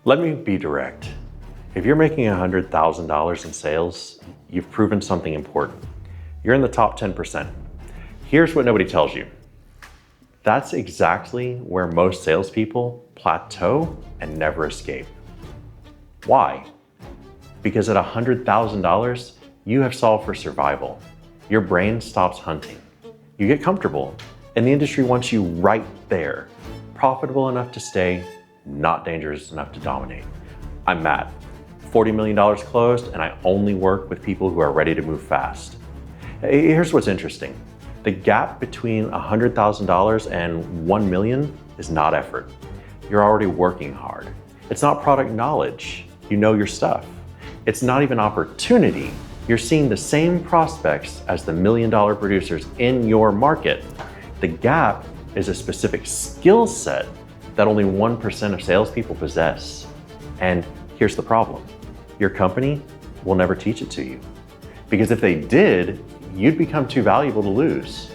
Let me be direct. If you're making $100,000 in sales, you've proven something important. You're in the top 10%. Here's what nobody tells you. That's exactly where most salespeople plateau and never escape. Why? Because at $100,000, you have solved for survival. Your brain stops hunting. You get comfortable, and the industry wants you right there. Profitable enough to stay, not dangerous enough to dominate. I'm Matt, $40 million closed, and I only work with people who are ready to move fast. Here's what's interesting. The gap between $100,000 and 1 million is not effort. You're already working hard. It's not product knowledge. You know your stuff. It's not even opportunity. You're seeing the same prospects as the $1 million producers in your market. The gap is a specific skill set that only 1% of salespeople possess. And here's the problem. Your company will never teach it to you. Because if they did, you'd become too valuable to lose.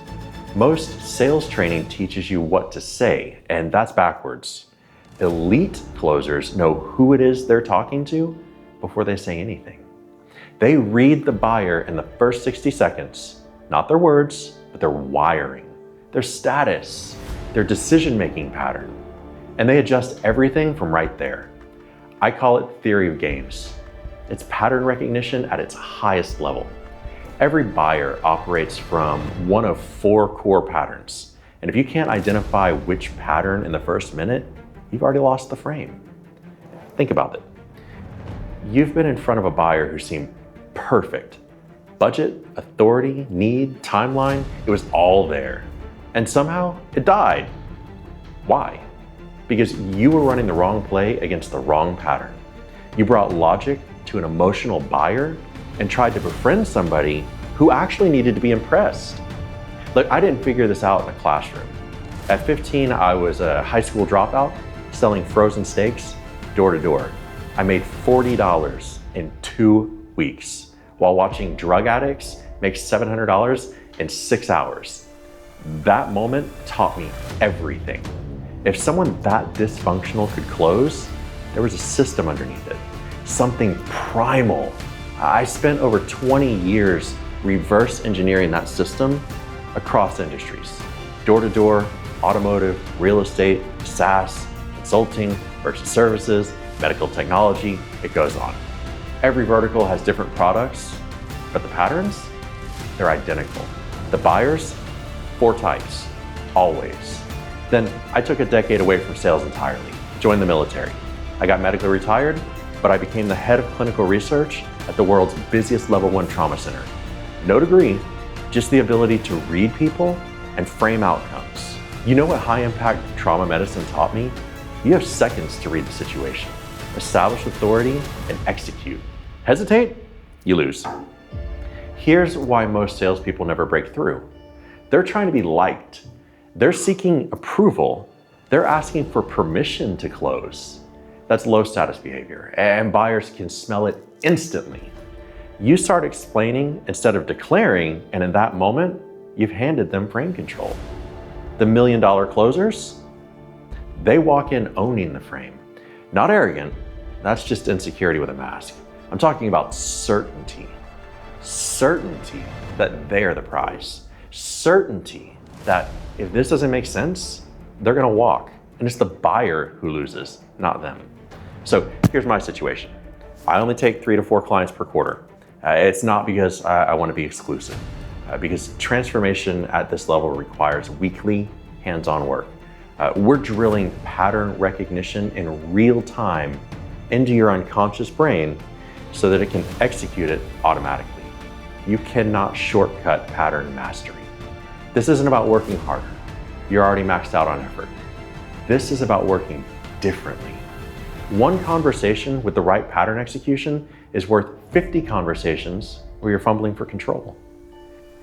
Most sales training teaches you what to say, and that's backwards. Elite closers know who it is they're talking to before they say anything. They read the buyer in the first 60 seconds, not their words, but their wiring, their status, their decision-making pattern, and they adjust everything from right there. I call it theory of games. It's pattern recognition at its highest level. Every buyer operates from one of 4 core patterns, and if you can't identify which pattern in the first minute, you've already lost the frame. Think about it. You've been in front of a buyer who seemed perfect. Budget, authority, need, timeline, it was all there. And somehow it died. Why? Because you were running the wrong play against the wrong pattern. You brought logic to an emotional buyer and tried to befriend somebody who actually needed to be impressed. Look, I didn't figure this out in a classroom. At 15, I was a high school dropout selling frozen steaks door to door. I made $40 in 2 weeks while watching drug addicts make $700 in 6 hours. That moment taught me everything. If someone that dysfunctional could close, there was a system underneath it, something primal. I spent over 20 years reverse engineering that system across industries. Door to door, automotive, real estate, SaaS, consulting, merchant services, medical technology, it goes on. Every vertical has different products, but the patterns, they're identical. The buyers, 4 types, always. Then I took a decade away from sales entirely, joined the military. I got medically retired, but I became the head of clinical research at the world's busiest level 1 trauma center. No degree, just the ability to read people and frame outcomes. You know what high impact trauma medicine taught me? You have seconds to read the situation, establish authority, and execute. Hesitate, you lose. Here's why most salespeople never break through. They're trying to be liked. They're seeking approval. They're asking for permission to close. That's low status behavior, and buyers can smell it instantly. You start explaining instead of declaring, and in that moment, you've handed them frame control. The $1 million closers, they walk in owning the frame. Not arrogant, that's just insecurity with a mask. I'm talking about certainty. Certainty that they are the prize. Certainty that if this doesn't make sense, they're gonna walk. And it's the buyer who loses, not them. So here's my situation. I only take 3 to 4 clients per quarter. It's not because I wanna be exclusive, because transformation at this level requires weekly hands-on work. We're drilling pattern recognition in real time into your unconscious brain so that it can execute it automatically. You cannot shortcut pattern mastery. This isn't about working harder. You're already maxed out on effort. This is about working differently. One conversation with the right pattern execution is worth 50 conversations where you're fumbling for control.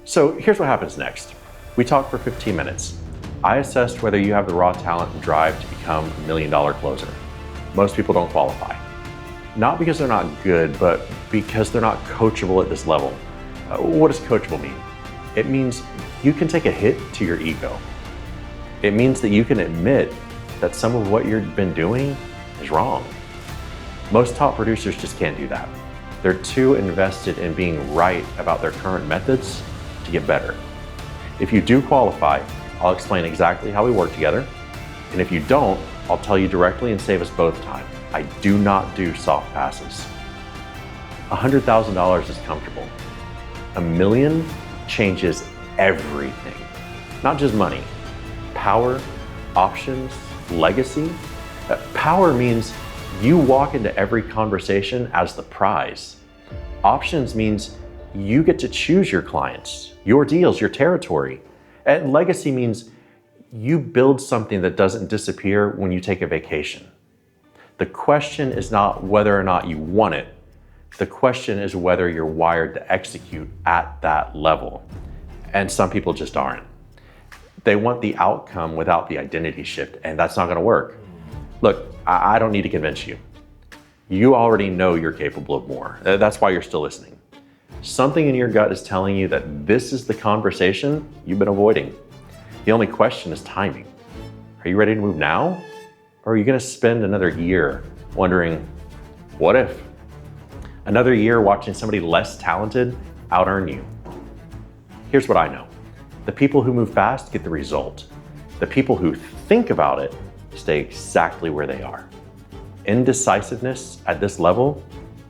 So here's what happens next. We talk for 15 minutes. I assessed whether you have the raw talent and drive to become a $1 million closer. Most people don't qualify. Not because they're not good, but because they're not coachable at this level. What does coachable mean? It means you can take a hit to your ego. It means that you can admit that some of what you've been doing is wrong. Most top producers just can't do that. They're too invested in being right about their current methods to get better. If you do qualify, I'll explain exactly how we work together. And if you don't, I'll tell you directly and save us both time. I do not do soft passes. $100,000 is comfortable. $1 million changes everything. Not just money, power, options, legacy. Power means you walk into every conversation as the prize. Options means you get to choose your clients, your deals, your territory. And legacy means you build something that doesn't disappear when you take a vacation. The question is not whether or not you want it. The question is whether you're wired to execute at that level. And some people just aren't. They want the outcome without the identity shift, and that's not going to work. Look, I don't need to convince you. You already know you're capable of more. That's why you're still listening. Something in your gut is telling you that this is the conversation you've been avoiding. The only question is timing. Are you ready to move now? Or are you going to spend another year wondering, what if? Another year watching somebody less talented out-earn you. Here's what I know. The people who move fast get the result. The people who think about it stay exactly where they are. Indecisiveness at this level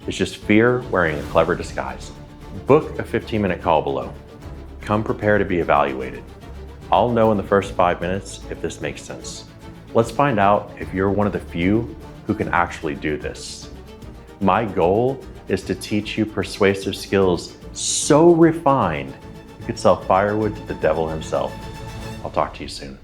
is just fear wearing a clever disguise. Book a 15-minute call below. Come prepared to be evaluated. I'll know in the first 5 minutes if this makes sense. Let's find out if you're one of the few who can actually do this. My goal is to teach you persuasive skills so refined you could sell firewood to the devil himself. I'll talk to you soon.